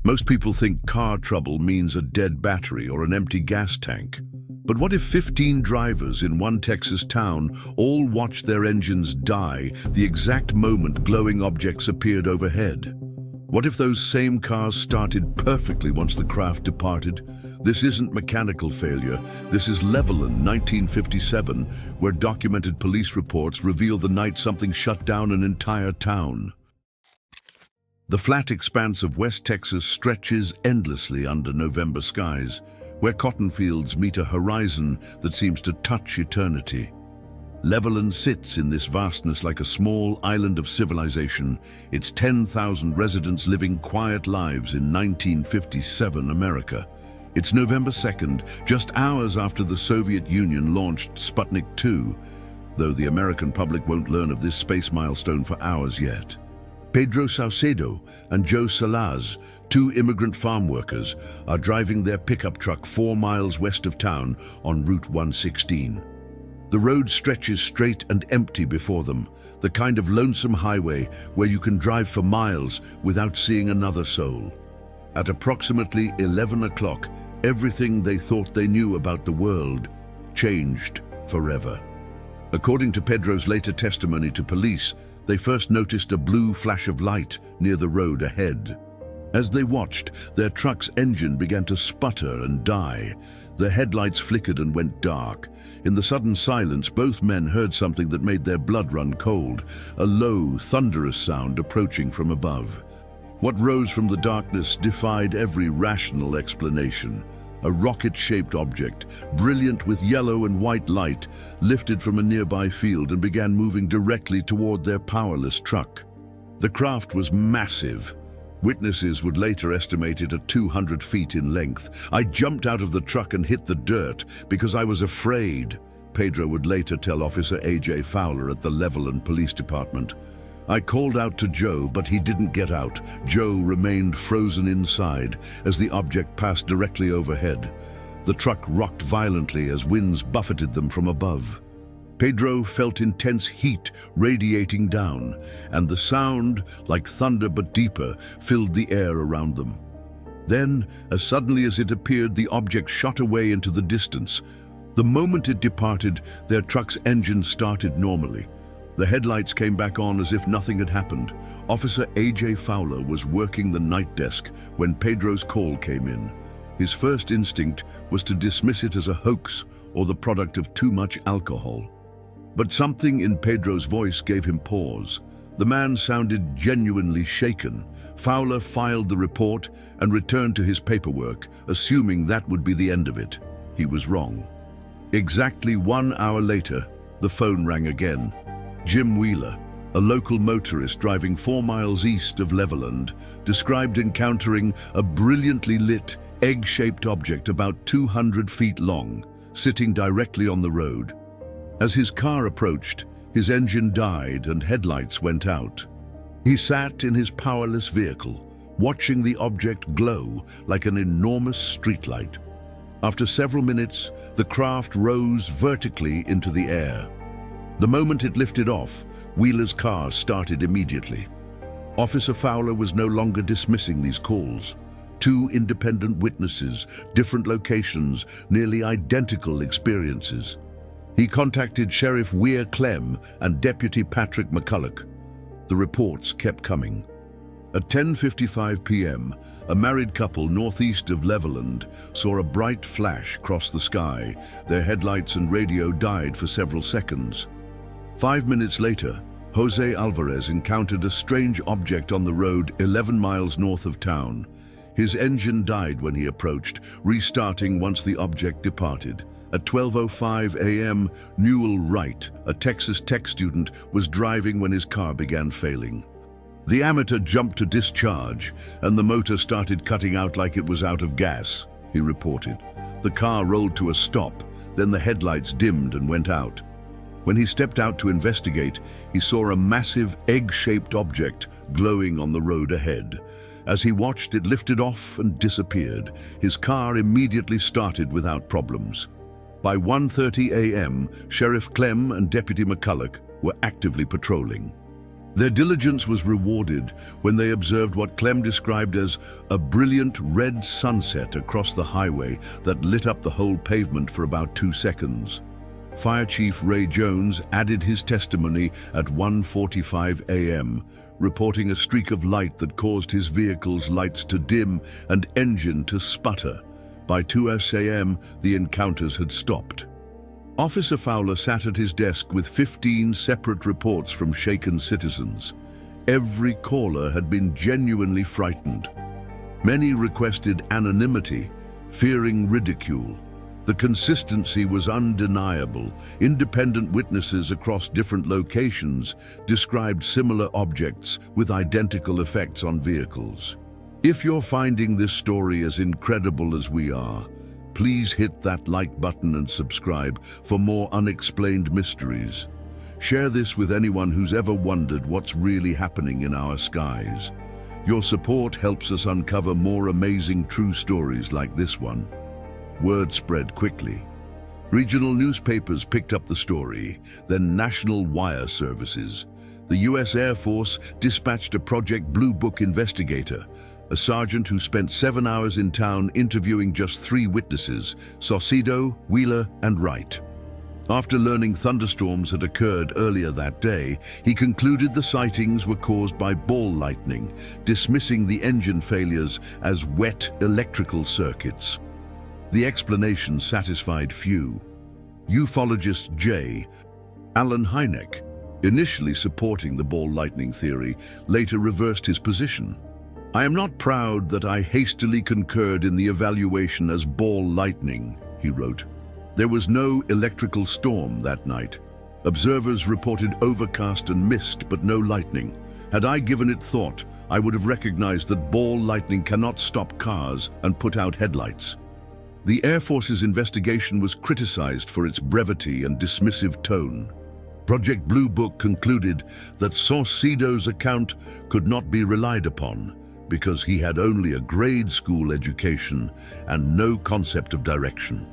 Most people think car trouble means a dead battery or an empty gas tank. But what if 15 drivers in one Texas town all watched their engines die the exact moment glowing objects appeared overhead? What if those same cars started perfectly once the craft departed? This isn't mechanical failure. This is Levelland, 1957, where documented police reports reveal the night something shut down an entire town. The flat expanse of West Texas stretches endlessly under November skies, where cotton fields meet a horizon that seems to touch eternity. Levelland sits in this vastness like a small island of civilization, its 10,000 residents living quiet lives in 1957 America. It's November 2nd, just hours after the Soviet Union launched Sputnik 2, though the American public won't learn of this space milestone for hours yet. Pedro Saucedo and Joe Salaz, two immigrant farm workers, are driving their pickup truck 4 miles west of town on Route 116. The road stretches straight and empty before them, the kind of lonesome highway where you can drive for miles without seeing another soul. At approximately 11 o'clock, everything they thought they knew about the world changed forever. According to Pedro's later testimony to police, they first noticed a blue flash of light near the road ahead. As they watched, their truck's engine began to sputter and die. The headlights flickered and went dark. In the sudden silence, both men heard something that made their blood run cold, a low, thunderous sound approaching from above. What rose from the darkness defied every rational explanation. A rocket-shaped object, brilliant with yellow and white light, lifted from a nearby field and began moving directly toward their powerless truck. The craft was massive. Witnesses would later estimate it at 200 feet in length. "I jumped out of the truck and hit the dirt because I was afraid," Pedro would later tell Officer A.J. Fowler at the Levelland Police Department. "I called out to Joe, but he didn't get out. Joe remained frozen inside as the object passed directly overhead. The truck rocked violently as winds buffeted them from above. Pedro felt intense heat radiating down, and the sound, like thunder but deeper, filled the air around them. Then, as suddenly as it appeared, the object shot away into the distance. The moment it departed, their truck's engine started normally. The headlights came back on as if nothing had happened. Officer A.J. Fowler was working the night desk when Pedro's call came in. His first instinct was to dismiss it as a hoax or the product of too much alcohol. But something in Pedro's voice gave him pause. The man sounded genuinely shaken. Fowler filed the report and returned to his paperwork, assuming that would be the end of it. He was wrong. Exactly 1 hour later, the phone rang again. Jim Wheeler, a local motorist driving 4 miles east of Levelland, described encountering a brilliantly lit, egg-shaped object about 200 feet long, sitting directly on the road. As his car approached, his engine died and headlights went out. He sat in his powerless vehicle, watching the object glow like an enormous streetlight. After several minutes, the craft rose vertically into the air. The moment it lifted off, Wheeler's car started immediately. Officer Fowler was no longer dismissing these calls. 2 independent witnesses, different locations, nearly identical experiences. He contacted Sheriff Weir Clem and Deputy Patrick McCulloch. The reports kept coming. At 10:55 p.m., a married couple northeast of Levelland saw a bright flash cross the sky. Their headlights and radio died for several seconds. 5 minutes later, Jose Alvarez encountered a strange object on the road 11 miles north of town. His engine died when he approached, restarting once the object departed. At 12:05 a.m., Newell Wright, a Texas Tech student, was driving when his car began failing. The amateur jumped to discharge, and the motor started cutting out like it was out of gas, he reported. The car rolled to a stop, then the headlights dimmed and went out. When he stepped out to investigate, he saw a massive egg-shaped object glowing on the road ahead. As he watched, it lifted off and disappeared. His car immediately started without problems. By 1:30 a.m., Sheriff Clem and Deputy McCulloch were actively patrolling. Their diligence was rewarded when they observed what Clem described as a brilliant red sunset across the highway that lit up the whole pavement for about 2 seconds. Fire Chief Ray Jones added his testimony at 1:45 a.m., reporting a streak of light that caused his vehicle's lights to dim and engine to sputter. By 2 a.m., the encounters had stopped. Officer Fowler sat at his desk with 15 separate reports from shaken citizens. Every caller had been genuinely frightened. Many requested anonymity, fearing ridicule. The consistency was undeniable. Independent witnesses across different locations described similar objects with identical effects on vehicles. If you're finding this story as incredible as we are, please hit that like button and subscribe for more unexplained mysteries. Share this with anyone who's ever wondered what's really happening in our skies. Your support helps us uncover more amazing true stories like this one. Word spread quickly. Regional newspapers picked up the story, then national wire services. The U.S. Air Force dispatched a Project Blue Book investigator, a sergeant who spent 7 hours in town interviewing just 3 witnesses, Saucedo, Wheeler, and Wright. After learning thunderstorms had occurred earlier that day, he concluded the sightings were caused by ball lightning, dismissing the engine failures as wet electrical circuits. The explanation satisfied few. Ufologist J. Allen Hynek, initially supporting the ball lightning theory, later reversed his position. "I am not proud that I hastily concurred in the evaluation as ball lightning," he wrote. "There was no electrical storm that night. Observers reported overcast and mist, but no lightning. Had I given it thought, I would have recognized that ball lightning cannot stop cars and put out headlights." The Air Force's investigation was criticized for its brevity and dismissive tone. Project Blue Book concluded that Saucedo's account could not be relied upon because he had only a grade school education and no concept of direction.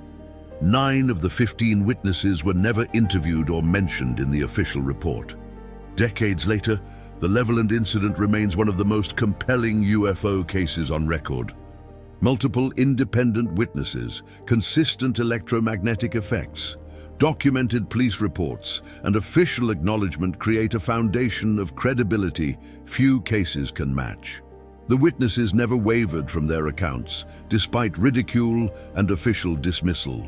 9 of the 15 witnesses were never interviewed or mentioned in the official report. Decades later, the Levelland Incident remains one of the most compelling UFO cases on record. Multiple independent witnesses, consistent electromagnetic effects, documented police reports, and official acknowledgement create a foundation of credibility few cases can match. The witnesses never wavered from their accounts, despite ridicule and official dismissal.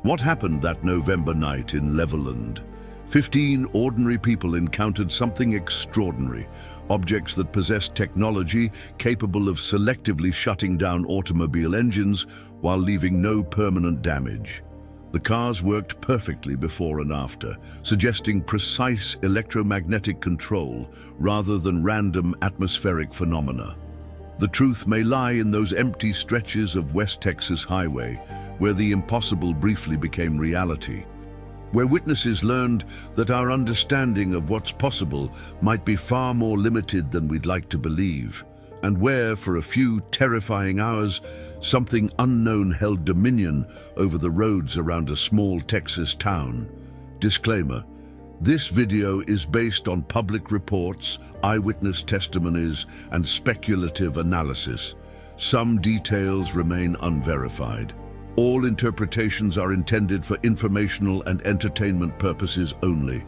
What happened that November night in Levelland? 15 ordinary people encountered something extraordinary, objects that possessed technology capable of selectively shutting down automobile engines while leaving no permanent damage. The cars worked perfectly before and after, suggesting precise electromagnetic control rather than random atmospheric phenomena. The truth may lie in those empty stretches of West Texas highway, where the impossible briefly became reality, where witnesses learned that our understanding of what's possible might be far more limited than we'd like to believe, and where, for a few terrifying hours, something unknown held dominion over the roads around a small Texas town. Disclaimer: this video is based on public reports, eyewitness testimonies, and speculative analysis. Some details remain unverified. All interpretations are intended for informational and entertainment purposes only.